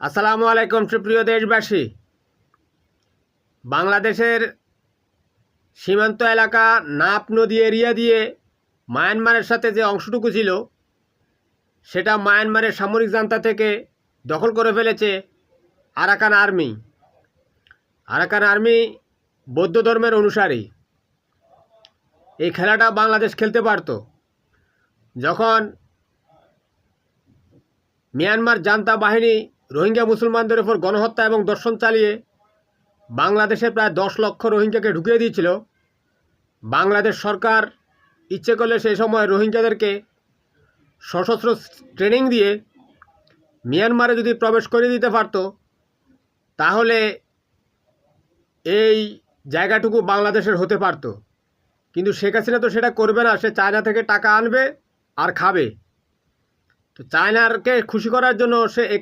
আসসালামু আলাইকুম সুপ্রিয় দেশবাসী। বাংলাদেশের সীমান্ত এলাকা নাপ নদী এরিয়া দিয়ে মায়ানমারের সাথে যে অংশটুকু ছিল সেটা মায়ানমারের সামরিক জান্তা থেকে দখল করে ফেলেছে আরাকান আর্মি। আরাকান আর্মি বৌদ্ধ ধর্মের অনুসারী। এই খেলাটা বাংলাদেশ খেলতে পারত যখন মিয়ানমার জান্তা বাহিনী রোহিঙ্গা মুসলমানদের উপর গণহত্যা এবং দর্শন চালিয়ে বাংলাদেশে প্রায় 10 লক্ষ রোহিঙ্গাকে ঢুকিয়ে দিয়েছিল। বাংলাদেশ সরকার ইচ্ছে করলে সেই সময় রোহিঙ্গাদেরকে সশস্ত্র ট্রেনিং দিয়ে মিয়ানমারে যদি প্রবেশ করে দিতে পারত, তাহলে এই জায়গাটুকু বাংলাদেশের হতে পারত। কিন্তু শেখ হাসিনা তো সেটা করবে না। সে চায়না থেকে টাকা আনবে আর খাবে। তো চায়নাকে খুশি করার জন্য সে